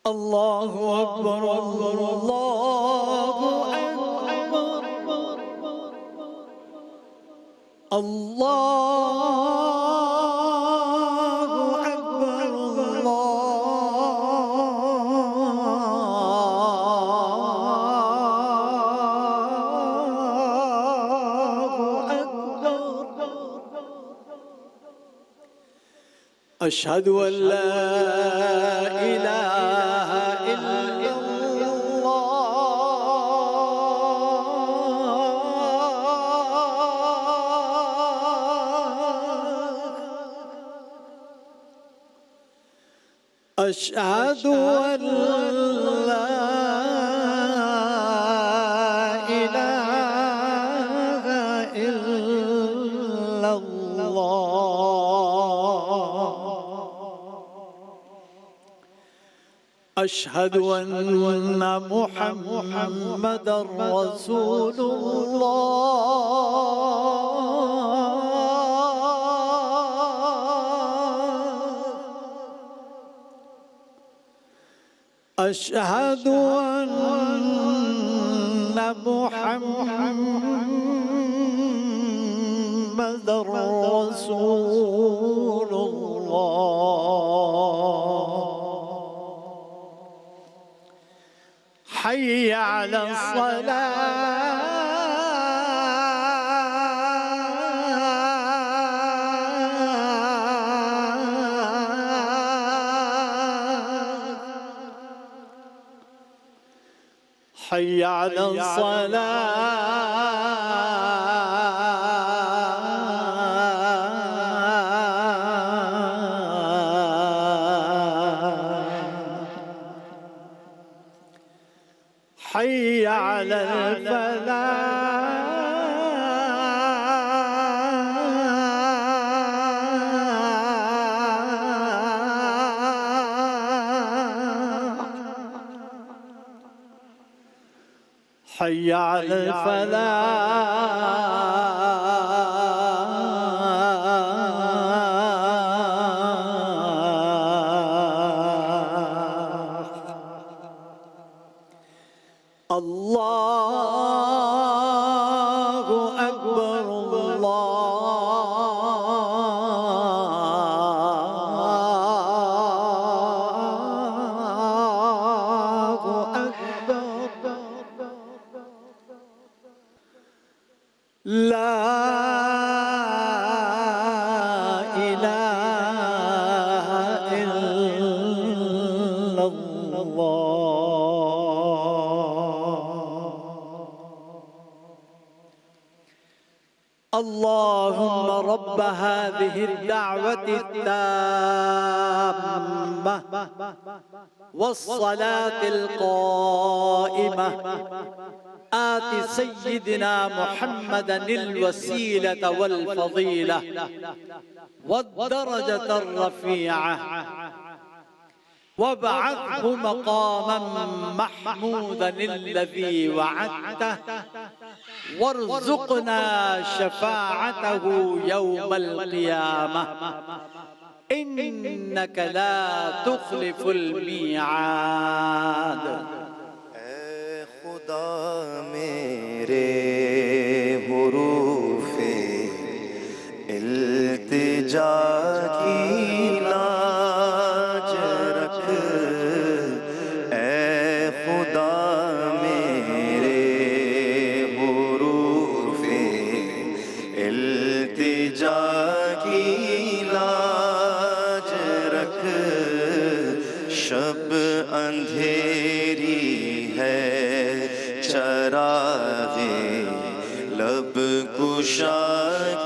اللہ اکبر اللہ اکبر اللہ اکبر اللہ اکبر اشہد ان لا الہ الا أشهد أن لا إله إلا الله أشهد أن محمدًا رسول أشهد أن محمدًا رسول الله حي على حي على الصلاة حي على حي على الفلاح الله أكبر الله أكبر لا إله إلا الله اللهم رب هذه الدعوة التامة والصلاة القائمة آت سيدنا محمدًا الوسيلة والفضيلة والدرجة الرفيعة وابعثه مقامًا محمودًا الذي وعدته وارزقنا شفاعته يوم القيامة إنك لا تخلف الميعاد اے خدا میرے حروف التجا کی لاج رکھ اے خدا میرے حروف التجا کی لاج رکھ شب اندھیری ہے چراغ لب کشا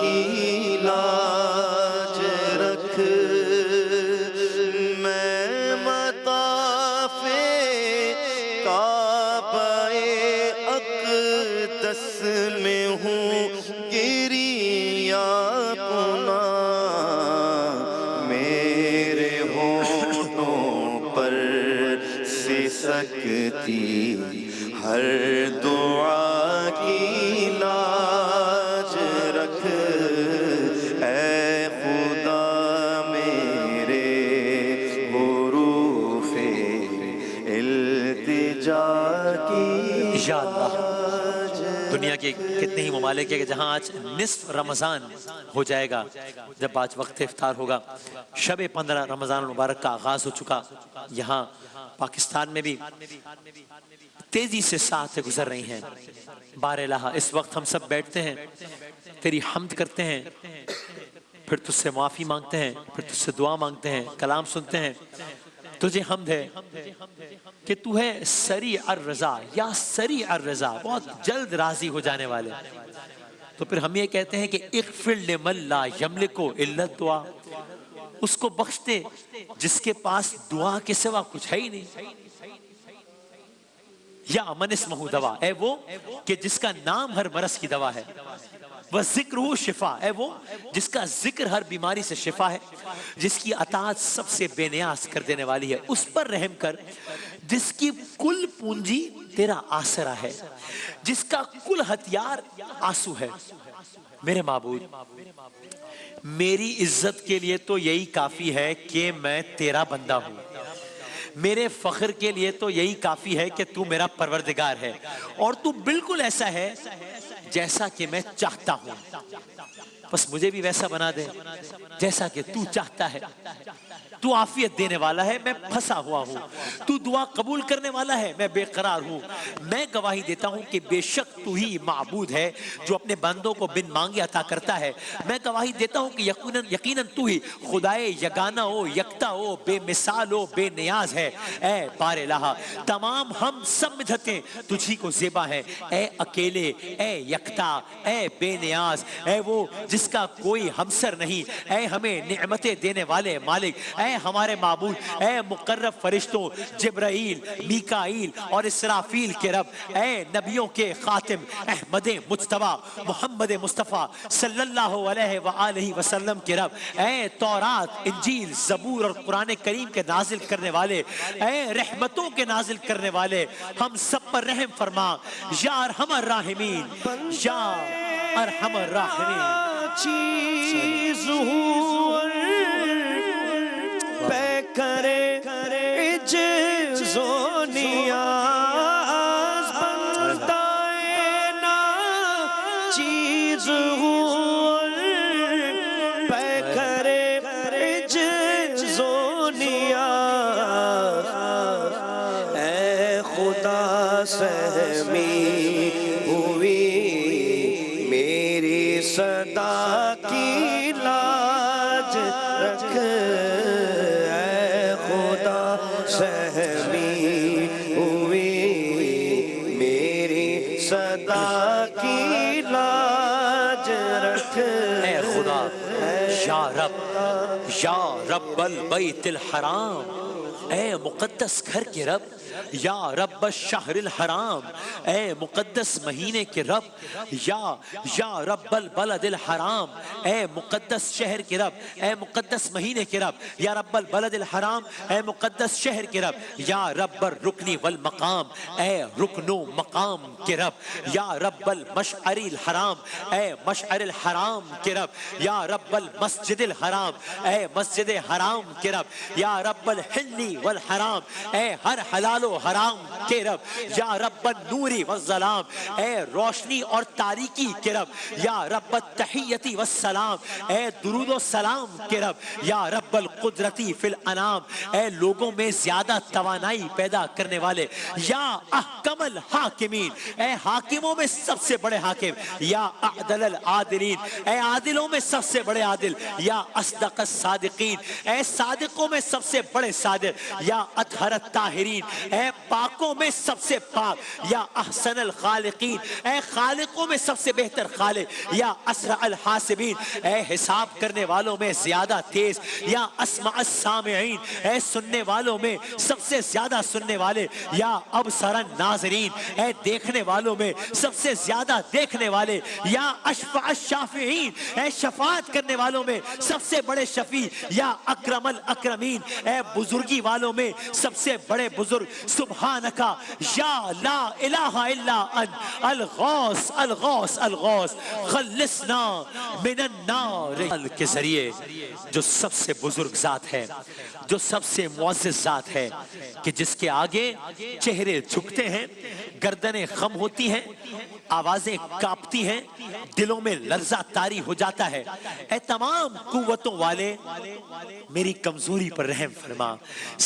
کی لاج رکھ میں مطاف کعبہ اقدس میں ہوں گریا کنا میرے ہونٹوں پر سسکتی ہر دعا کی لاج رکھ اے خدا میرے حروف یا اللہ دنیا کے کتنے ہی ممالک ہے کہ جہاں آج نصف رمضان ہو جائے گا، جب آج وقت افطار ہوگا، شب 15 رمضان المبارک کا آغاز ہو چکا، یہاں پاکستان میں بھی تیزی سے ساعتیں گزر رہی ہیں۔ بار الہ اس وقت ہم سب بیٹھتے ہیں، تیری حمد کرتے ہیں، پھر تجھ سے معافی مانگتے ہیں، پھر تجھ سے دعا مانگتے ہیں، کلام سنتے ہیں۔ تجھے حمد ہے کہ تو ہے سریع الرضا، یا سریع الرضا، بہت جلد راضی ہو جانے والے۔ تو پھر ہم یہ کہتے ہیں کہ اغفر لمن لا یملک الا الدعاء، اس کو بخش دے جس کے پاس دعا کے سوا کچھ ہے ہی نہیں۔ یا من اسمہ دوا، اے وہ کہ جس کا نام ہر مرض کی دوا ہے۔ وَذِكْرُهُ شفا، اے وہ جس کا ذکر ہر بیماری سے شفا ہے، جس کی اطاعت سب سے بے نیاز کر دینے والی ہے۔ اس پر رحم کر جس کی کل پونجی تیرا آسرا ہے، جس کا کل ہتھیار آنسو ہے۔ میرے معبود، میری عزت کے لیے تو یہی کافی ہے کہ میں تیرا بندہ ہوں، میرے فخر کے لیے تو یہی کافی ہے کہ تو میرا پروردگار ہے، اور تو بالکل ایسا ہے جیسا کہ میں چاہتا ہوں، بس مجھے بھی ویسا بنا دے جیسا کہ تو چاہتا ہے۔ تو عافیت دینے والا ہے، میں پھنسا ہوا ہوں، تو دعا قبول کرنے والا ہے، میں بے قرار ہوں۔ میں گواہی دیتا ہوں کہ بے شک تو ہی معبود ہے جو اپنے بندوں کو بن مانگے عطا کرتا ہے۔ میں گواہی دیتا ہوں کہ یقیناً تو ہی خدائے یگانہ ہو، یکتا ہو، بے مثال ہو، بے نیاز ہے۔ اے بار الہ، تمام ہم سب مدحتیں تجھی کو زیبا ہے۔ اے اکیلے، اے یکتا، اے بے نیاز، اے وہ جس کا کوئی ہمسر نہیں، اے ہمیں نعمتیں دینے والے مالک، اے ہمارے معبود، اے مقرب فرشتوں جبرائیل، میکائیل اور اسرافیل کے رب، اے نبیوں کے خاتم احمد مجتبی محمد مصطفیٰ صلی اللہ علیہ وآلہ وسلم کے رب، اے تورات، انجیل، زبور اور قرآن کریم کے نازل کرنے والے، اے رحمتوں کے نازل کرنے والے، ہم سب پر رحم فرما یا ارحم الراحمین، یا ارحم الراحمین۔ چیز ہوں پہ کرے عجز و نیاز، بندہ نا چیز ہوں پہ کرے عجز و نیاز، اے خدا سہمی ہوئی میری صدا کی لاج رکھ، اے خدا سہمی ہوئی میری صدا کی لاج رکھ، اے خدا، یا رب البیت الحرام، اے مقدس گھر کے رب، یا رب الشہر الحرام، اے مقدس مہینے کے رب، یا رب البلد الحرام، اے مقدس شہر کے رب، اے مقدس مہینے کے رب، یا رب البلد الحرام، اے مقدس شہر کے رب، یا رب الرکن والمقام، اے رکن و مقام کے رب، یا رب المشعر الحرام، اے مشعر الحرام کے رب، یا رب المسجد الحرام، اے مسجد حرام کے رب، یا رب الحل والحرام، اے ہر حلال و حرام کے رب، یا رب النور والظلام، اے روشنی اور تاریکی کے رب، یا رب التحیتی والسلام، اے درود و سلام کے رب، یا رب القدرتی فی الانام، اے لوگوں میں زیادہ توانائی پیدا کرنے والے، یا احکم الحاکمین، اے حاکموں میں سب سے بڑے حاکم، یا اعدل العادلین، اے عادلوں میں سب سے بڑے عادل، یا اصدق الصادقین، اے صادقوں میں سب سے بڑے صادق، یا اطہر الطاہرین، اے پاکوں میں سب سے پاک، یا احسن الخالقین، اے خالقوں میں سب سے بہتر خالق، یا اسرع الحاسبین، اے حساب کرنے والوں میں زیادہ تیز، یا اسمع السامعین، اے سننے والوں میں سب سے زیادہ سننے والے، یا ابصر الناظرین، اے دیکھنے والوں میں سب سے زیادہ دیکھنے والے، یا اشفع الشافعین، اے شفاعت کرنے والوں میں سب سے بڑے شفیع، یا اکرم الاکرمین، اے بزرگی والوں میں سب سے بڑے بزرگ سبحانکا یا لا الہ الا انت الغوث الغوث الغوث خلصنا من النار کے ذریعے جو سب سے بزرگ ذات ہے، جو سب سے معزز ذات ہے، کہ جس کے آگے چہرے جھکتے ہیں، گردنیں خم ہوتی ہیں، آوازیں کانپتی ہیں، دلوں میں لرزہ طاری ہو جاتا ہے۔ اے تمام قوتوں والے میری کمزوری پر رحم فرما۔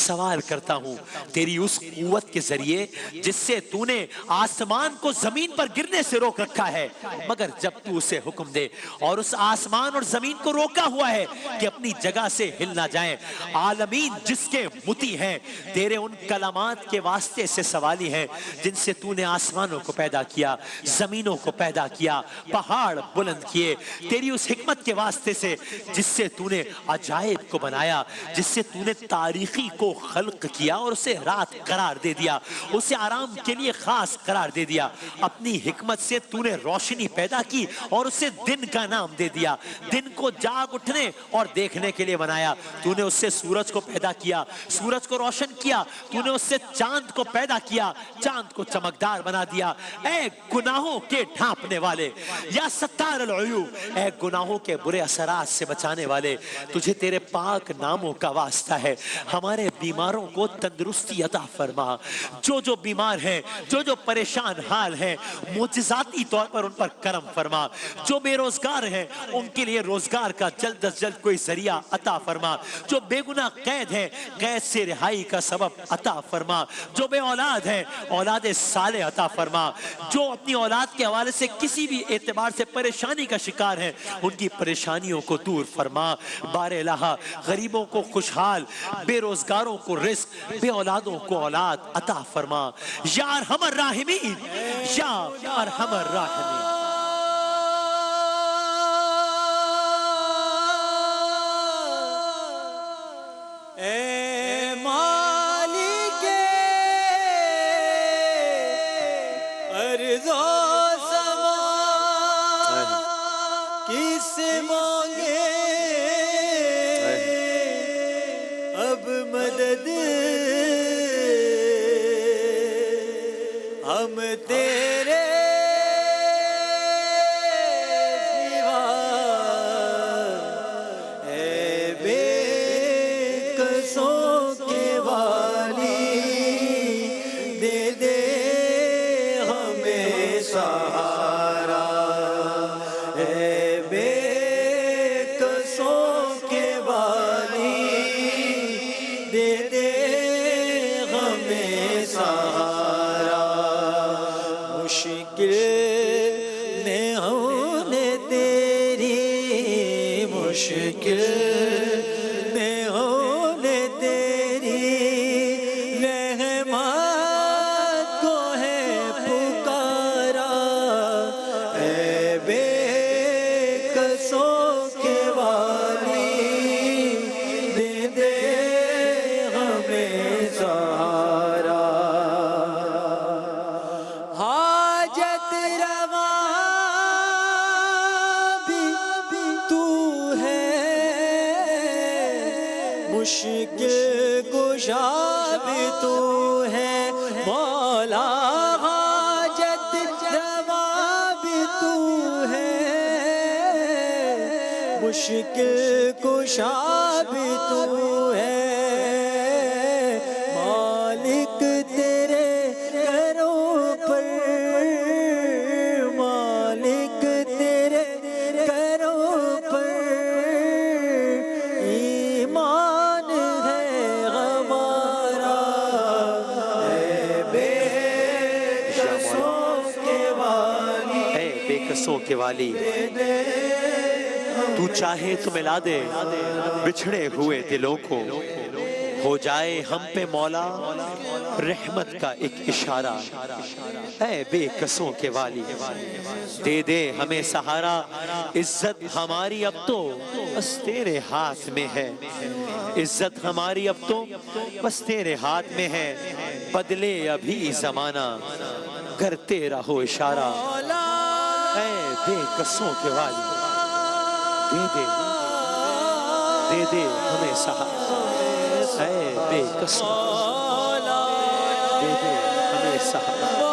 سوال کرتا ہوں تیری اس قوت کے ذریعے جس سے تو نے آسمان کو زمین پر گرنے سے روک رکھا ہے، مگر جب تو اسے حکم دے اور اس آسمان اور زمین کو روکا ہوا ہے کہ اپنی جگہ سے ہل نہ جائیں، عالمین جس کے متی ہیں تیرے ان کلمات کے واسطے سے سوالی ہیں جن سے تو نے آسمانوں کو پیدا کیا، زمینوں کو پیدا کیا، پہاڑ بلند کیے، تیری اس حکمت کے واسطے سے جس سے تو نے عجائب کو بنایا، جس سے تو نے تاریخی کو خلق کیا اور اسے رات قرار دے دیا، اسے آرام کے لیے خاص قرار دے دیا۔ اپنی حکمت سے تو نے روشنی پیدا کی اور اسے دن کا نام دے دیا، دن کو جاگ اٹھنے اور دیکھنے کے لیے بنایا۔ تو نے اس سے سورج کو پیدا کیا، سورج کو روشن کیا، تو نے اس سے چاند کو پیدا کیا، چاند کو چمکدار بنا دیا۔ اے گناہوں کے ڈھانپنے والے، یا ستار العیوب، اے گناہوں کے برے اثرات سے بچانے والے، تجھے تیرے پاک ناموں کا واسطہ ہے، ہمارے بیماروں کو تندرستی عطا فرما۔ جو بیمار ہیں، جو پریشان حال ہیں، معجزاتی طور پر ان پر کرم فرما۔ جو بے روزگار ہیں ان کے لیے روزگار کا جلد از جلد کوئی ذریعہ عطا فرما۔ جو بے گناہ قید ہیں، قید سے رہائی کا سبب عطا فرما۔ جو بے اولاد ہیں، اولاد صالح عطا فرما۔ جو اپنی اولاد کے حوالے سے کسی بھی اعتبار سے پریشانی کا شکار ہیں، ان کی پریشانیوں کو دور فرما۔ بار الہ غریبوں کو خوشحال، بے روزگاروں کو رزق، بے اولادوں کو اولاد عطا فرما۔ یا ارحم الراحمین، یا ارحم الراحمین۔ اے مالک ارض و سما، کس مانگے اب مدد، ہم تیرے سوا، اے بے قصوں کے والی، دے دے ہمیں سہارا، اے بے قصوں کے والی، دے دے ہمیں سہارا۔ مشکل میں ہونے تیری، مشکل میں ہونے تیری، رحمت کو ہے پکارا، اے بے قصوں کے والی، دے دے ہمیں سہارا۔ حاجت روا بھی تو ہے، مشکل کشا بھی تو ہے مولا، حاجت روا بھی تو ہے، مشکل کشا بھی تو ہے، مالک تیرے کروں پر، مالک تیرے کروں پر ایمان ہے ہمارا، اے بے قصوں کے والی، اے بے قصوں کے والی، تو چاہے تو ملا دے بچھڑے ہوئے دلوں کو، ہو جائے ہم پہ مولا رحمت کا ایک اشارہ۔ اے بے قصوں کے والی، دے دے ہمیں سہارا، عزت ہماری اب تو بس تیرے ہاتھ میں ہے، عزت ہماری اب تو بس تیرے ہاتھ میں ہے، بدلے ابھی زمانہ کرتے رہو اشارہ۔ اے بے قصوں کے والی، دے دے ہمیں سہارا۔ اے بے قسمت دے دے ہمیں سہارا